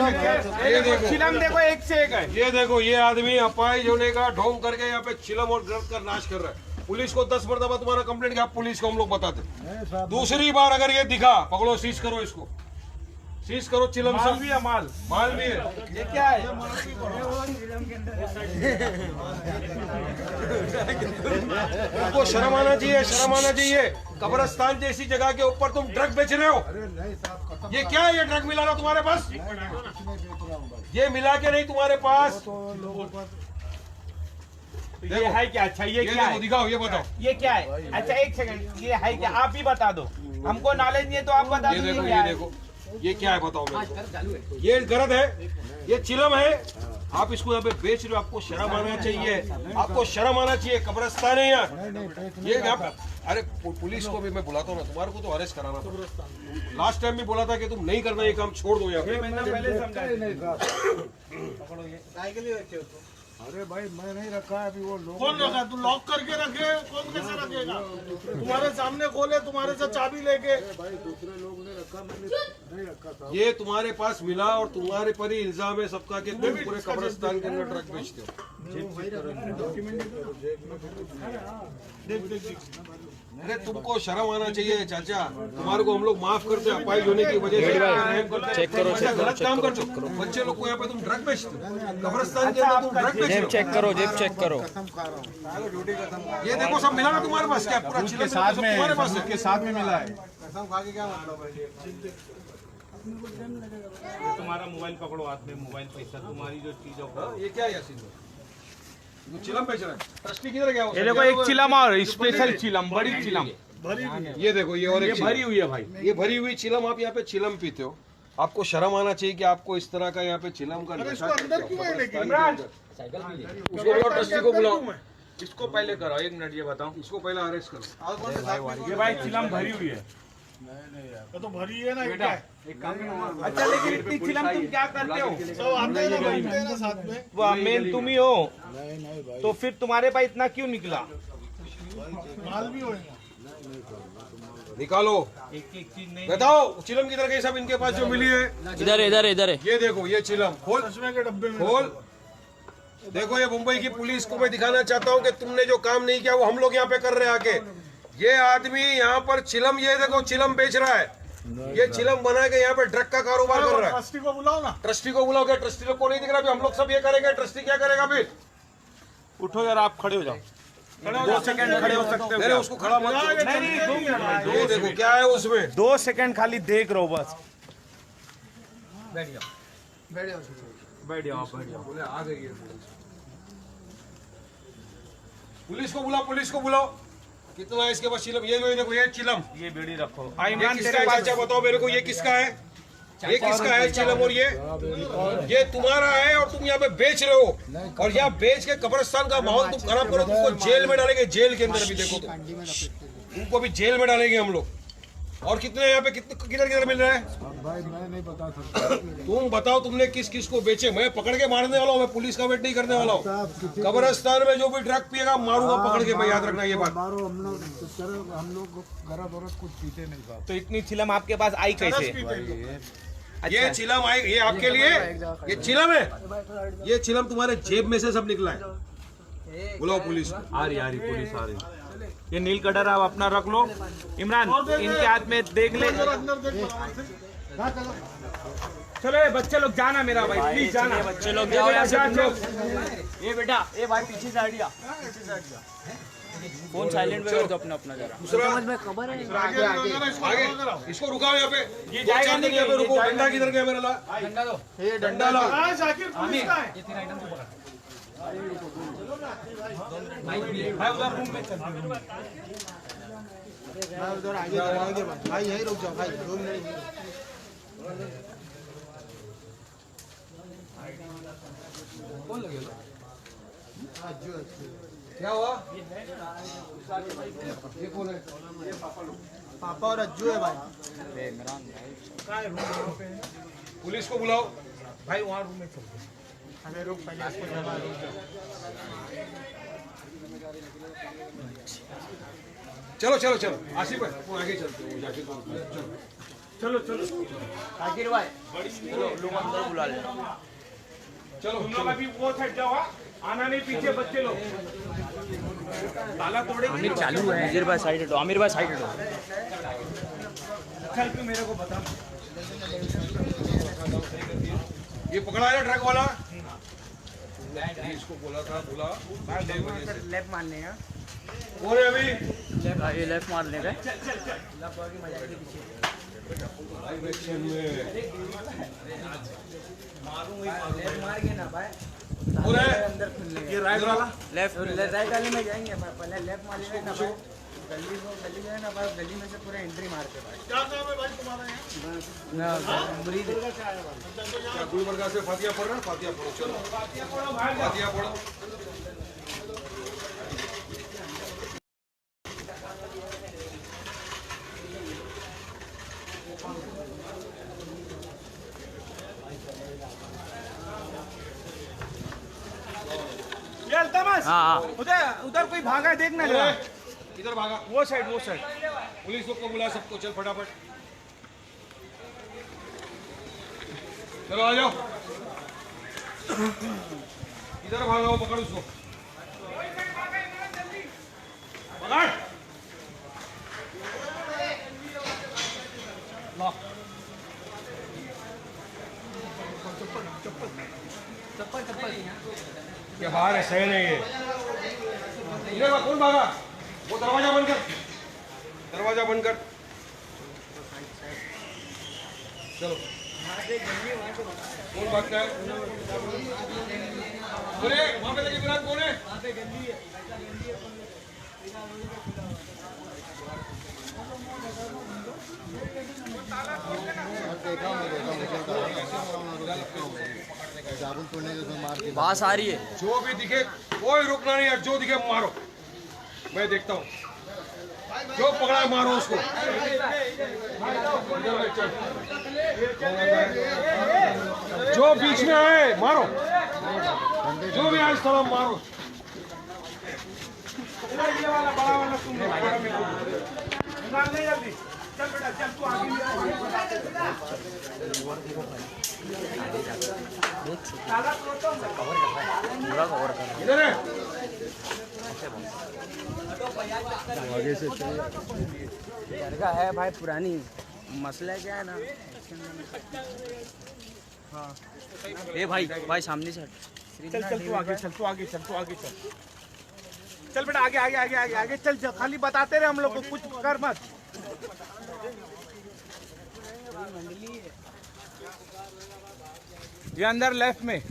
ये देखो चिलम, देखो एक से एक है। ये देखो ये आदमी अपाहिज होने का ढोंग करके यहाँ पे चिलम और गिरफ्त का नाश कर रहा है। पुलिस को 10 मरतबा तुम्हारा कंप्लेंट किया, पुलिस को हम लोग बताते। दूसरी बार अगर ये दिखा, पकड़ो, सीज करो इसको, सीज करो। चिलम माल भी है, माल भी है। ये क्या है? तुमको शर्म आना चाहिए, शर्म आना चाहिए। कब्रिस्तान जैसी जगह के ऊपर तुम ड्रग बेच रहे हो। ये क्या है? ये ड्रग मिला ना तुम्हारे पास? ये मिला के नहीं तुम्हारे पास? ये है क्या? अच्छा ये क्या है? दिखाओ, ये बताओ ये क्या है? अच्छा एक सेकंड, ये है क्या? आप ही बता दो, हमको नॉलेज नहीं है तो आप बता दो। ये देखो ये क्या है, बताओ मेरे। ये गलत है, ये चिलम है। आप इसको यहाँ पे बेच रहे हो, आपको शर्म आना चाहिए, आपको शर्म आना चाहिए। कब्रिस्तान है यहाँ, ये यहाँ पे। अरे पुलिस को भी मैं बुलाता हूँ ना, तुम्हारे को तो अरेस्ट कराना था। लास्ट टाइम भी बोला था कि तुम नहीं करना ये काम, छोड़ दो यहाँ पे। पहले समझा। अरे भाई मैं नहीं रखा है अभी। वो लोग कौन रखा? तू लॉक करके रखे, कौन कैसे रखेगा? तुम्हारे सामने खोले, तुम्हारे से चाबी लेके। भाई दूसरे लोग ने रखा, मैंने नहीं रखा था। ये तुम्हारे पास मिला और तुम्हारे पर ही इल्जाम है सबका कि तुम पूरे कब्रिस्तान के अंदर ट्रक बेचते हो। अरे तुमको शर्म आना चाहिए चाचा। तुम्हारे को हम लोग माफ करते हैं अपाहिज होने की वजह से। चेक करो, गलत काम करते हो। बच्चे लोग को यहाँ पे तुम ड्रग बेचते हो, कब्रिस्तान के अंदर तुम ड्रग बेचते हो। चेक करो, जेब चेक करो। ये देखो सब मिला ना तुम्हारे पास? क्या पूरा चिलम साथ में तुम्हारे पास है? साथ में मिला है। तुम्हारा मोबाइल पकड़ो हाथ में, मोबाइल, पैसा, तुम्हारी जो चीज हो। ये क्या है यासीन? चिलम बेच रहा है। ट्रस्टी किधर गया? ये देखो एक चिलम और स्पेशल चिलम, बड़ी चिलम। ये देखो ये और एक भरी हुई है भाई। ये भरी हुई चिलम। आप यहाँ पे चिलम पीते हो, आपको शर्म आना चाहिए कि आपको इस तरह का यहाँ पे चिलम का नशा। अंदर क्यों है लेकिन? उसको बुलाओ, ट्रस्टी को बुलाओ। इसको पहले करो, 1 मिनट ये बताओ। इसको पहले अरेस्ट करो। ये भाई चिलम भरी हुई है। तो भरी है ना बेटा। अच्छा लेकिन इतनी चिलम तुम क्या करते हो? सब आते हैं ना, बैठते हैं ना साथ में। वो मेन तुम ही हो, तो फिर तुम्हारे पास इतना क्यों निकला? माल भी होएगा। निकालो, एक एक चीज नहीं। बताओ चिलम किधर गई? सब इनके पास जो मिली है। इधर इधर इधर है। ये देखो ये चिलम खोल, चश्मे के डब्बे में खोल। देखो ये मुंबई की पुलिस को मैं दिखाना चाहता हूँ कि तुमने जो काम नहीं किया वो हम लोग यहाँ पे कर रहे हैं आके। ये आदमी यहाँ पर चिलम, ये देखो चिलम बेच रहा है। ये चिलम बना के यहाँ पे ड्रग का कारोबार कर रहा है। ट्रस्टी को बुलाओ ना। ट्रस्टी को बुलाओ। क्या ट्रस्टी को नहीं दिख रहा? अभी हम लोग सब ये करेंगे, ट्रस्टी क्या करेगा? फिर उठो यार, आप खड़े हो जाओ। 2 सेकंड खड़े हो सकते हो? अरे उसको खड़ा मत करो। ये देखो क्या है उसमें। 2 सेकंड खाली देख रहो बस। बैठ जाओ, बैठ जाओ, बैठ जाओ। बोले आ गई है पुलिस को बुलाओ, पुलिस को बुलाओ। कितना है इसके पास चिलम? ये देखो ये चिलम। ये बीड़ी रखो। ये किसका है चाचा? बताओ मेरे को, ये किसका है? ये किसका है चिलम? और ये तुम्हारा है और तुम यहाँ पे बेच रहे हो। और यहाँ बेच के कब्रिस्तान का माहौल तुम खराब करो। तुमको जेल में डालेंगे, जेल के अंदर भी देखो तुमको भी जेल में डालेंगे हम लोग। और कितने यहाँ पे किधर किधर मिल रहा है? भाई मैं नहीं बता सकता। तुम बताओ तुमने किस किस को बेचे? मैं पकड़ के मारने वाला हूँ, मैं पुलिस का वेट नहीं करने वाला हूँ। कब्रिस्तान में जो भी ड्रग पिएगा मारूंगा पकड़ के। मैं याद रखना ये बात। मारो, हम लोग गरज वरज कुछ पीते नहीं साहब। तो इतनी चिलम आपके पास आई कैसे? ये चिलम आई, ये आपके लिए ये चिलम है। ये चिलम तुम्हारे जेब में से सब निकला है। बुलाओ पुलिस को। आ रही पुलिस आ रही। ये नील कटर आप अपना रख लो। इमरान इनके हाथ में देख ले। चलो ये बच्चे लोग जाना, मेरा भाई प्लीज जाना। बच्चे लोग जाओ यहाँ से तुम लोग। ये बेटा, ये भाई पीछे से हट जा। फोन साइलेंट पे कर दो अपना अपना जरा। दूसरा आगे इसको रुकाओ यहाँ पे। ये जाएगा नहीं, यहाँ पे रुको। डंडा किधर गया मेरा? ला डंडा दो। ये डंडा ला। हाँ, जाकिर पुलिस का है। ये 3 आइटम तो पकड़। भाई उधर रूम में चल। उधर आगे भाई यही रुक जाओ भाई, 2 मिनट। कौन लगे? क्या हुआ? ये कौन है? पापा और अज्जू है भाई। पुलिस को बुलाओ। भाई वहाँ रूम में चल। हमें रुक पहले इसको जमा। चलो चलो चलो आसिफ भाई आगे चलते हैं। जाके चलो। चलो चलो आखिर भाई चलो लोग अंदर बुला ले चलो तुम लोग अभी वो साइड जाओ हाँ? आना नहीं पीछे बच्चे लोग ताला तोड़ेंगे आमिर चालू है आमिर भाई साइड हटो आमिर भाई साइड हटो चल तू मेरे को बता ये पकड़ा है ना ट्रक वाला, इसको बोला था लेफ्ट मारने हैं कौन है अभी? ये लेफ्ट मार ले गए कौन है? ये राइट वाला लेफ्ट राइट वाले में जाएंगे पहले लेफ्ट मार लेंगे ना भाई गली जो है ना भाई गली में से पूरा एंट्री मारते भाई क्या काम है भाई तुम्हारा यहाँ क्या गुलबर्गा से फातिया पढ़ रहा है? फातिया पढ़ो, चलो फातिया पढ़ो। ये अल्तमस हाँ उधर उधर कोई भागा है देखना जरा किधर भागा? वो साइड पुलिस को बुला सबको, चल फटाफट चलो आ जाओ। इधर भागा हो, पकड़ उसको, पकड़। क्या बाहर है, सही नहीं है। इधर कौन भागा? वो दरवाजा बंद कर, दरवाजा बंद कर। चलो कौन भागता है? अरे वहाँ पे लगी बुनियाद कौन है? बास आ रही है जो भी दिखे कोई रुकना नहीं है, जो दिखे मारो, मैं देखता हूँ। जो पकड़ा है मारो उसको। जो बीच में है मारो, जो भी है इस तरह मारो। ये वाला बड़ा वाला तुम निकाल ले जल्दी चल बेटा चल तू आगे ताला तोड़ता हूं पूरा कवर कर इधर है, दरगाह है भाई पुरानी मसला क्या है ना ए भाई भाई सामने से हट चल चल तू आगे चल तू आगे चल तू आगे चल चल बेटा आगे आगे आगे आगे आगे चल चल खाली बताते रहे हम लोग को कुछ कर मत ये अंदर लेफ्ट में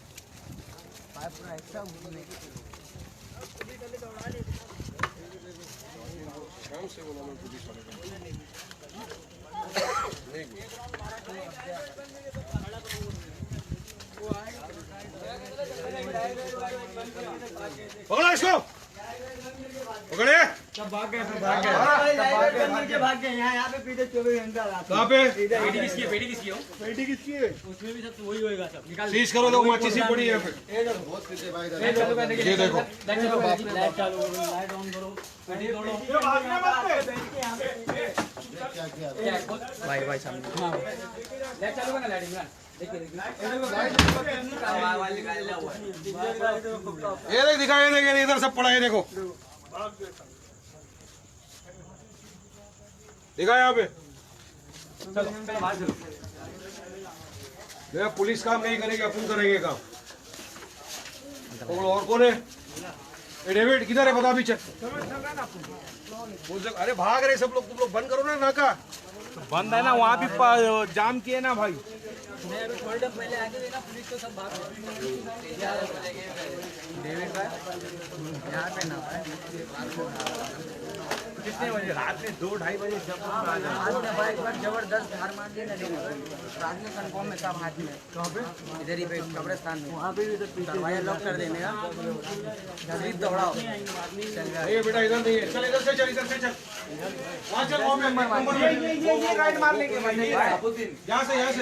पकड़ो इसको, पकड़े। भाग गए यहाँ पे पीछे 24 घंटा कहाँ पे? पेटी किसकी है सीज करो, देखो माचिस ही पड़ी है यहाँ पे। ये देखो भाई भाई सामने ये देख दिखाई नहीं, इधर सब पड़ा है, देखो दिखा यहाँ पे। देखा पुलिस काम नहीं करेगी, अपन करेंगे काम। और कौन है? ये डेविड किधर है बता भी चल। अरे भाग रहे सब लोग, तुम लोग बंद करो ना नाका। बंद है ना वहाँ भी जाम किए ना भाई पहले आगे देना पुलिस तो सब भाग डेविड भाई यहाँ पे ना कितने बजे? रात में 2-2:30 बजे जब आज में भाई एक बार जबरदस्त धार मार दी ना रात में कंफर्म में सब हाथ में इधर ही पे कब्रिस्तान में वहाँ पे भी दरवाजा लॉक कर देने का जल्दी दौड़ाओ ये बेटा इधर नहीं है, चल इधर से चल, इधर से चल, वहाँ चल, वहाँ पे ये राइट मार लेंगे भाई यहाँ से यहाँ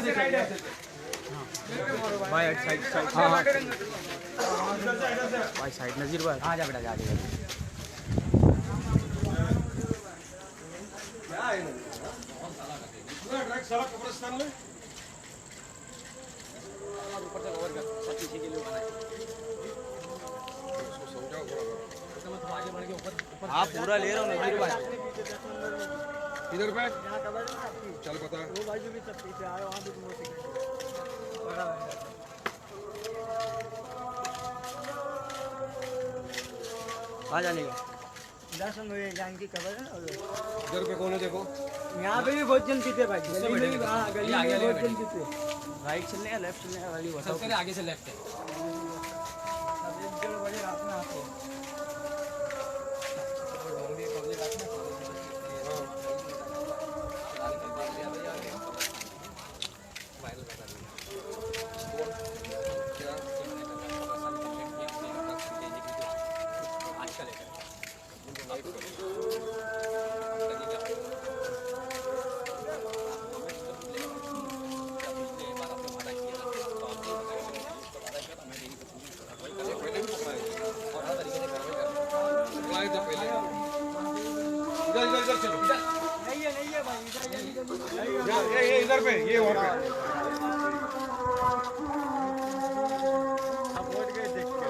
से साइड है। भाई साइड साइड हाँ भाई साइड नजीर भाई आ जा बेटा जा क्या है पूरा ड्रग्स साला कब्रिस्तान में। ऊपर से कवर कर सब पीछे के लिए बनाए। आगे बढ़ के ऊपर आप पूरा ले रहे हो नजर भाई इधर पे चल पता है। वो भाई जो भी सब पीछे आए वहाँ भी आ जाने का दर्शन हुए जानकी कबर है और इधर पे कौन है देखो। यहाँ पे भी बहुत जन पीते भाई गली में भी हाँ गली में भी बहुत जन पीते राइट चलने का लेफ्ट चलने का वाली बताओ सबसे आगे से लेफ्ट है अब 1-1.5 बजे रात में आते हैं इधर चलो नहीं है भाई ये इधर पे ये और पे अब वोट गए देख के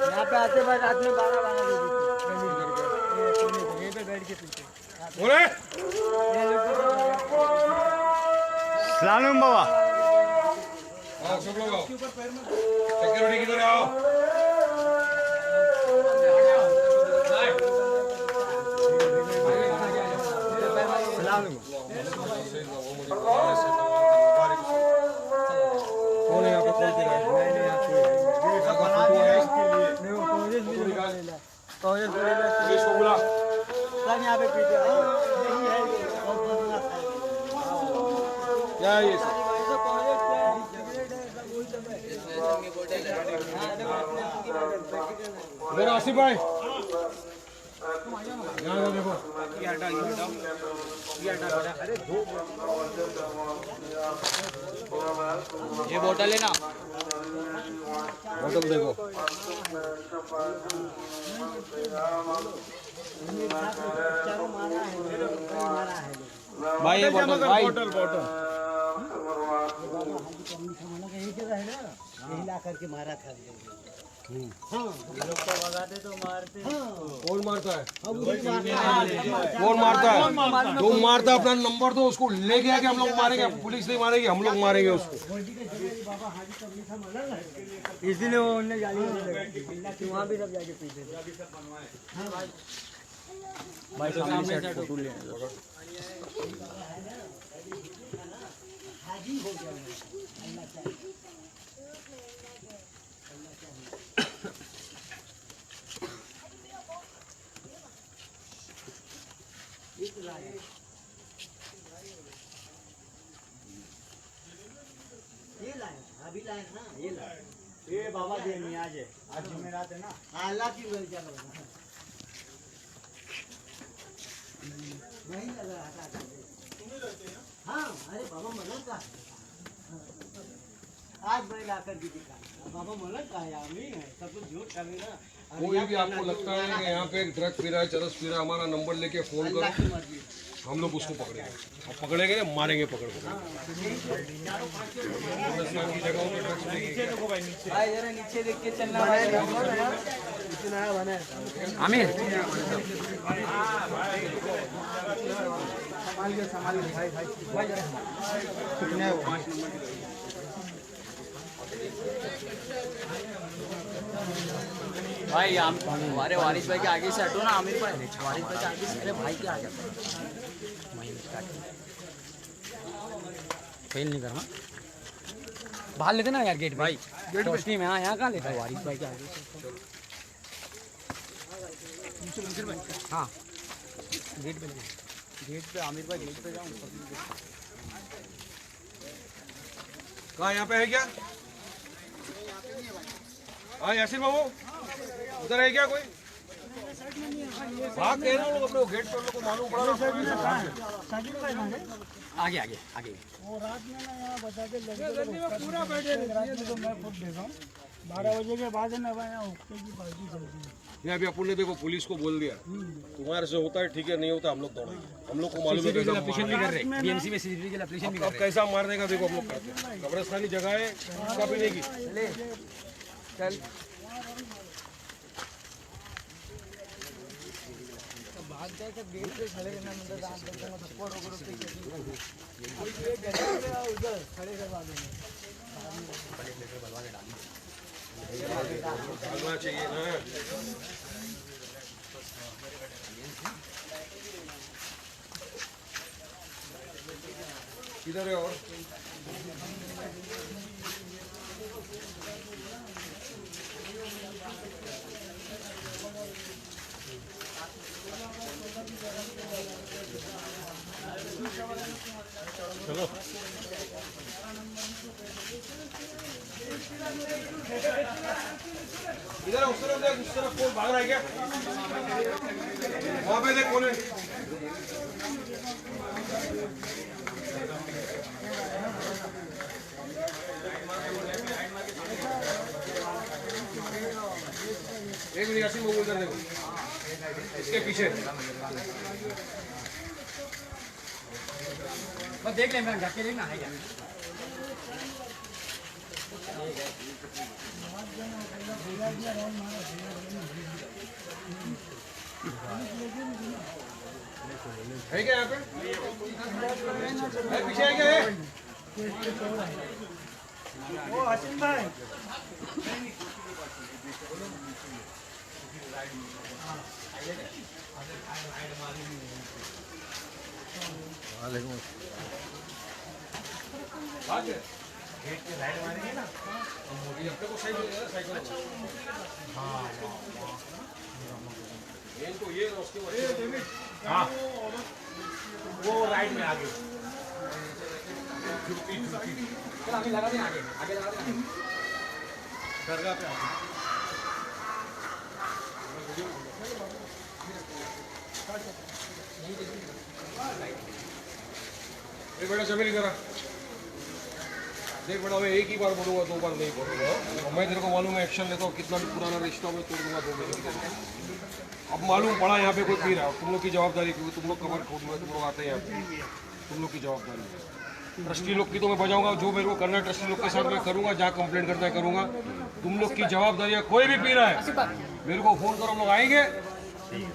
यहाँ पे आते भाई रात में 12 बजे यहीं पे बैठ के पीते बोले सलाम बाबा आओ सब लोग आओ सिक्योरिटी किधर है? आओ कौन है यहाँ पे कॉल किया पुलिस को बुला। सब यहाँ पे पीते हैं यही है ये बहुत बदला है क्या है ये सब? इधर आसिफ भाई यहाँ देखो ये बोतल है ना बोतल देखो। भाई ये बोतल भाई यही जगह है ना यही ला करके मारा था हाँ ये लोग तो भगाते तो मारते कौन मारता है? अब उसी मारते कौन मारता है? जो मारता है अपना नंबर दो, उसको लेके आके हम लोग मारेंगे। पुलिस नहीं मारेगी, हम लोग मारेंगे उसको। बाबा हाजी कबीर था मलंग है इसलिए वो उन्हें गाली लगाई वहाँ भी सब जाके पीते हाँ भाई भाई सामने से फोटो ले हाजी हो गया अल्लाह चाहिए ये लाए अभी लाए ना ये लाए ये बाबा जी आज है आज जुमेरात है ना अल्लाह की वजह से वही लगा हटा हाँ अरे बाबा मलंग का आज मैं लाकर भी दिखा बाबा मलंग का है आदमी है सब कुछ झूठ कर ना कोई भी आपको लगता है कि यहाँ पे ड्रग पी रहा है, चरस पी रहा है, हमारा नंबर लेके फोन करो, हम लोग उसको पकड़ेंगे। और पकड़ेंगे ना मारेंगे पकड़ को। की जगहों पे ड्रग्स नहीं है। भाई जरा नीचे देख के चलना भाई आमिर संभाल के भाई भाई कितने हो भाई हम हमारे वारिस भाई के आगे से हटो ना आमिर भाई वारिस भाई के आगे से अरे भाई के आगे फेल नहीं करना बाहर लेते ना यार गेट भाई रोशनी में हाँ यहाँ कहाँ लेता वारिस भाई के आगे से हाँ गेट पे आमिर भाई गेट पे जाऊँ कहाँ यहाँ पे है क्या? हाँ यासिर बाबू उधर है क्या कोई? भाग गए ना लोग अपने गेट पर, लोग को मालूम पड़ा ना। आगे आगे आगे वो रात में ना यहाँ बता के लगे पूरा बैठे रात में तो मैं खुद देखा हूँ 12 बजे के बाद है ना यहाँ हुक्के की पार्टी चलती है। नहीं अभी अपन ने देखो पुलिस को बोल दिया तुम्हारे से होता है ठीक है, नहीं होता हम लोग दौड़ेंगे। हम लोग को मालूम है कैसा एप्लीकेशन भी कर रहे हैं बीएमसी में सीसीटीवी के लिए एप्लीकेशन भी कर अब कैसा मारने का देखो हम लोग करते हैं। कब्रिस्तानी जगह है उसका पीने की चल भाग जाए तो गेट पे खड़े रहना मतलब रात तक थप्पड़ उधर खड़े करवा देंगे। डालना चाहिए ना। किधर है और चलो इधर उस तरफ देख, उस तरफ कौन भाग रहा है क्या? वहाँ पे देख कौन है? एक मिनट यासीन मोबाइल इधर देखो, इसके पीछे बस देख लें मैं जाके देखना है क्या है क्या यहाँ पे? है पीछे है क्या है? ओ हसीन भाई गेट के राइड मारेंगे ना मोदी अपने को साइकिल देगा साइकिल इनको ये उसके बाद हाँ वो राइड में आगे चल आगे लगा दें आगे आगे लगा दें दरगाह पे आगे बेटा जमीन करा देख बेटा मैं एक ही बार बोलूँगा, 2 बार नहीं बोलूँगा। और मैं तेरे को मालूम है एक्शन लेता हूँ, कितना भी पुराना रिश्ता मैं तोड़ दूंगा 2 महीने के अंदर। अब मालूम पड़ा यहाँ पे कोई पी रहा है, तुम लोग की जवाबदारी क्योंकि तुम लोग कवर खोद में तुम लोग आते हैं यहाँ पे, तुम लोग की जवाबदारी है। ट्रस्टी लोग की तो मैं बजाऊंगा, जो मेरे को करना है ट्रस्टी लोग के साथ मैं करूँगा, जहाँ कंप्लेंट करता है करूँगा। तुम लोग की जवाबदारी है, कोई भी पी रहा है मेरे को फ़ोन करो, हम लोग आएंगे,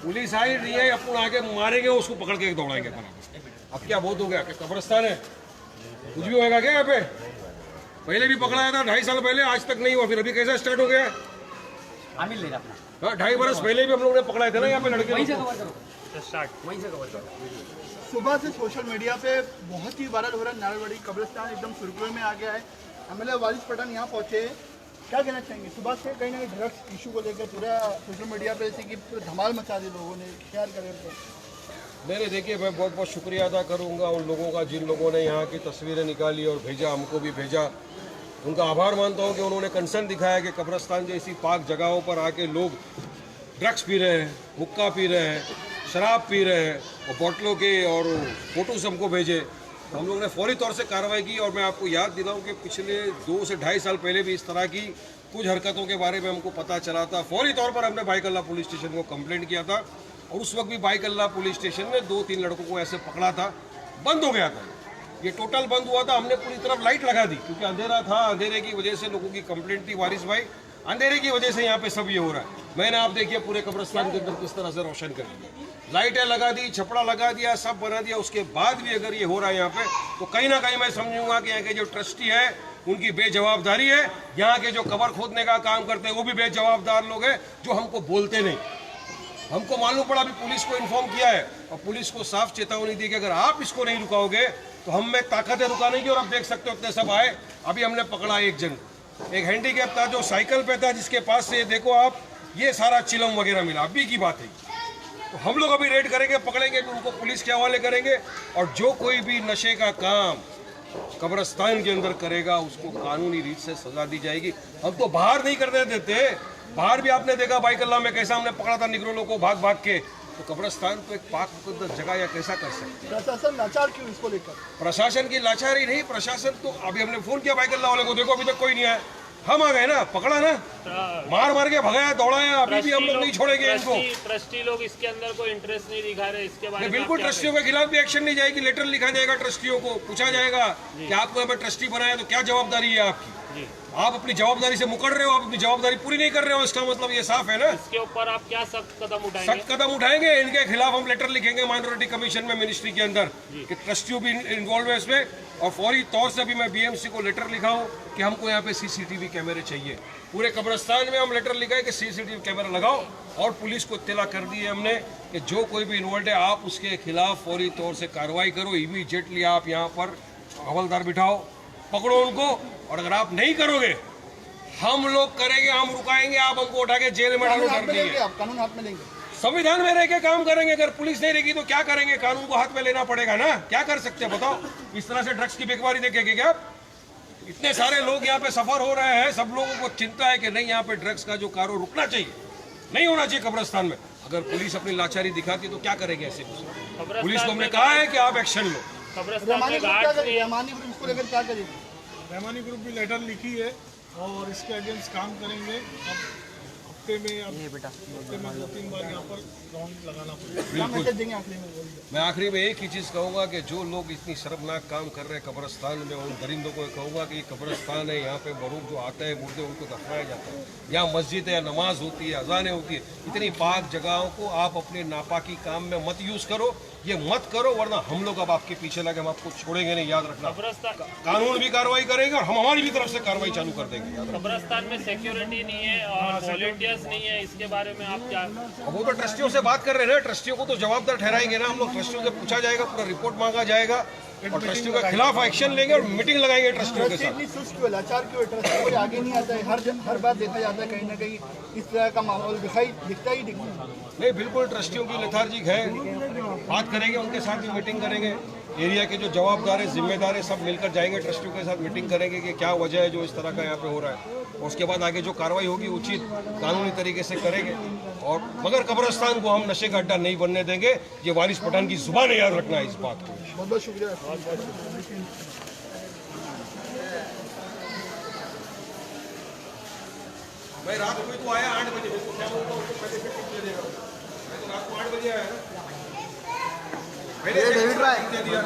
पुलिस आई रही है, अपन आके मारेंगे उसको, पकड़ के दौड़ाएंगे बराबर। अब क्या बहुत हो गया कि कब्रिस्तान है, कुछ भी होएगा क्या यहाँ पे? पहले भी पकड़ाया था 2.5 साल पहले, आज तक नहीं हुआ, फिर अभी कैसा स्टार्ट हो गया? आमिर ले रहा अपना 2.5 बरस पहले भी हम लोगों ने पकड़ाए थे ना यहाँ पे लड़के वहीं से लोग। कवर करो स्टार्ट वहीं से कवर करो। सुबह से सोशल मीडिया पे बहुत ही वायरल हो रहा है, नारायणवाड़ी कब्रिस्तान एकदम सुर्खियों में आ गया है। एमएलए वारिस पठान यहाँ पहुंचे, क्या कहना चाहेंगे? सुबह से कहीं ना कहीं ड्रग्स इशू को लेकर पूरा सोशल मीडिया पे जैसे कि पूरा धमाल मचा दी लोगों ने, शेयर करें। मैंने देखिए मैं बहुत बहुत शुक्रिया अदा करूँगा उन लोगों का जिन लोगों ने यहाँ की तस्वीरें निकाली और भेजा, हमको भी भेजा। उनका आभार मानता हूँ कि उन्होंने कंसर्न दिखाया कि कब्रिस्तान जैसी पाक जगहों पर आके लोग ड्रग्स पी रहे हैं, हुक्का पी रहे हैं, शराब पी रहे हैं और बोतलों के और फोटोज हमको भेजे। तो हम लोगों ने फौरी तौर से कार्रवाई की और मैं आपको याद दिलाऊं कि पिछले 2 से 2.5 साल पहले भी इस तरह की कुछ हरकतों के बारे में हमको पता चला था। फौरी तौर पर हमने बाईकल्ला पुलिस स्टेशन को कंप्लेंट किया था और उस वक्त भी बाईकल्ला पुलिस स्टेशन ने 2-3 लड़कों को ऐसे पकड़ा था, बंद हो गया था। ये टोटल बंद हुआ था, हमने पूरी तरफ लाइट लगा दी क्योंकि अंधेरा था, अंधेरे की वजह से लोगों की कंप्लेंट थी वारिस भाई, अंधेरे की वजह से यहाँ पे सब ये हो रहा है। मैंने आप देखिए पूरे कब्रिस्तान के अंदर किस तरह से रोशन कर दिया, लाइटें लगा दी, छपड़ा लगा दिया, सब बना दिया। उसके बाद भी अगर ये हो रहा है यहाँ पे तो कहीं ना कहीं मैं समझूंगा कि यहाँ के जो ट्रस्टी है उनकी बेजवाबदारी है। यहाँ के जो कबर खोदने का काम करते हैं वो भी बेजवाबदार लोग हैं जो हमको बोलते नहीं। हमको मालूम पड़ा, अभी पुलिस को इन्फॉर्म किया है और पुलिस को साफ चेतावनी दी कि अगर आप इसको नहीं रुकाओगे तो हम में ताकत है रुकाने की। और आप देख सकते हो उतने सब आए, अभी हमने पकड़ा एक जन, एक हैंडीकैप था जो साइकिल पे था, जिसके पास से देखो आप ये सारा चिलम वगैरह मिला, अभी की बात है। तो हम लोग अभी रेड करेंगे, पकड़ेंगे तो उनको पुलिस के हवाले करेंगे और जो कोई भी नशे का काम कब्रिस्तान के अंदर करेगा उसको कानूनी रीत से सजा दी जाएगी। हम तो बाहर नहीं करने देते, बाहर भी आपने देखा बाईकल्ला में कैसा हमने पकड़ा था निगरोलों को भाग भाग के, तो कब्रिस्तान को एक पाक मुकद्दस जगह या कैसा कर सकते हैं? प्रशासन लाचार क्यों इसको लेकर? प्रशासन की लाचारी नहीं, प्रशासन तो अभी हमने फोन किया बाइकल्ला वाले को, देखो अभी तक कोई नहीं आया। हम आ गए ना, पकड़ा ना, मार के भगाया, दौड़ाया, अभी भी हम लोग नहीं छोड़ेंगे इनको। ट्रस्टी लोग इसके अंदर कोई इंटरेस्ट नहीं दिखा रहे, इसके बारे में बिल्कुल ट्रस्टियों के खिलाफ भी एक्शन ली जाएगी, लेटर लिखा जाएगा ट्रस्टियों को, पूछा जाएगा कि आपको यहाँ पे ट्रस्टी बनाया तो क्या जवाबदारी है आपकी, आप अपनी जवाबदारी से मुकर रहे हो, आप अपनी जवाबदारी पूरी नहीं कर रहे हो, इसका मतलब ये साफ है ना। इसके ऊपर आप क्या सख्त कदम उठाएंगे? सख्त कदम उठाएंगे, इनके खिलाफ हम लेटर लिखेंगे माइनॉरिटी कमीशन में मिनिस्ट्री के अंदर कि ट्रस्टियों भी इन्वॉल्व है इसमें, और फौरी तौर से भी मैं बीएमसी को लेटर लिखा हूँ कि हमको यहाँ पे सीसीटीवी कैमरे चाहिए। पूरे कब्रिस्तान में हम लेटर लिखा है कि सीसीटीवी कैमरा लगाओ, और पुलिस को इत्तला कर दी है हमने कि जो कोई भी इन्वॉल्व है आप उसके खिलाफ फौरी तौर से कार्रवाई करो, इमीडिएटली आप यहाँ पर हवलदार बिठाओ, पकड़ो उनको, और अगर आप नहीं करोगे हम लोग करेंगे, हम रुकाएंगे, आप हमको उठा के जेल में डालो, डर नहीं है। आप कानून हाथ में लेंगे, संविधान में रह के काम करेंगे, अगर पुलिस नहीं रहेगी तो क्या करेंगे? कानून को हाथ में लेना पड़ेगा ना, क्या कर सकते हैं बताओ? इस तरह से ड्रग्स की बेकवारी देखेंगे क्या? इतने सारे लोग यहाँ पे सफर हो रहे हैं, सब लोगों को चिंता है कि नहीं यहाँ पे ड्रग्स का जो कारो रुकना चाहिए, नहीं होना चाहिए कब्रिस्तान में। अगर पुलिस अपनी लाचारी दिखाती तो क्या करेंगे ऐसे? पुलिस को हमने कहा है कि आप एक्शन लो। रहमानी ग्रुप इसको लेकर क्या करेगी? रहमानी ग्रुप भी लेटर लिखी है और इसके अगेंस्ट काम करेंगे। अब हफ्ते में 2-3 बार यहाँ पर राउंड लगाना पड़ेगा। क्या मैसेज देंगे आखिरी में? मैं आखिरी में एक ही चीज़ कहूँगा कि जो लोग इतनी शर्मनाक काम कर रहे हैं कब्रिस्तान में, उन दरिंदों को कहूँगा कि ये कब्रिस्तान है, यहाँ पे मरूद जो आते हैं मुर्दे उनको दफनाया जाता है, यहाँ मस्जिद है, नमाज होती है, अजानें होती है, इतनी पाक जगहों को आप अपने नापाकी काम में मत यूज़ करो, ये मत करो, वरना हम लोग अब आपके पीछे लगे, हम आपको छोड़ेंगे नहीं, याद रखना। कानून भी कार्रवाई करेगा और हम हमारी भी तरफ से कार्रवाई चालू कर देंगे। कब्रिस्तान में सिक्योरिटी नहीं है और वॉलंटियर्स नहीं है, इसके बारे में आप क्या? वो तो ट्रस्टियों से बात कर रहे हैं ना, ट्रस्टियों को तो जवाबदार ठहराएंगे ना हम लोग, ट्रस्टियों से पूछा जाएगा, पूरा रिपोर्ट मांगा जाएगा और ट्रस्टियों के खिलाफ एक्शन लेंगे और मीटिंग लगाएंगे ट्रस्टियों के साथ। इतनी सुस्त क्यों, लाचार क्यों? ट्रस्ट कोई आगे नहीं आता है, हर बार देखा जाता है कहीं ना कहीं इस तरह का माहौल दिखता ही नहीं, बिल्कुल ट्रस्टियों की लेथार्जिक है, बात करेंगे, उनके साथ भी मीटिंग करेंगे, एरिया के जो जवाबदार है, जिम्मेदार है, सब मिलकर जाएंगे, ट्रस्टियों के साथ मीटिंग करेंगे कि क्या वजह है जो इस तरह का यहाँ पे हो रहा है, और उसके बाद आगे जो कार्रवाई होगी उचित कानूनी तरीके से करेंगे। और मगर कब्रिस्तान को हम नशे का अड्डा नहीं बनने देंगे, ये वारिस पठान की जुबान है, याद रखना है इस बात को। बहुत बहुत शुक्रिया। मैं रात को तो आया 8 बजे, तो क्या बोलता हूँ पहले से टिप दे देगा, मैं तो रात को 8 बजे आया ना, पहले से टिप दे दिया।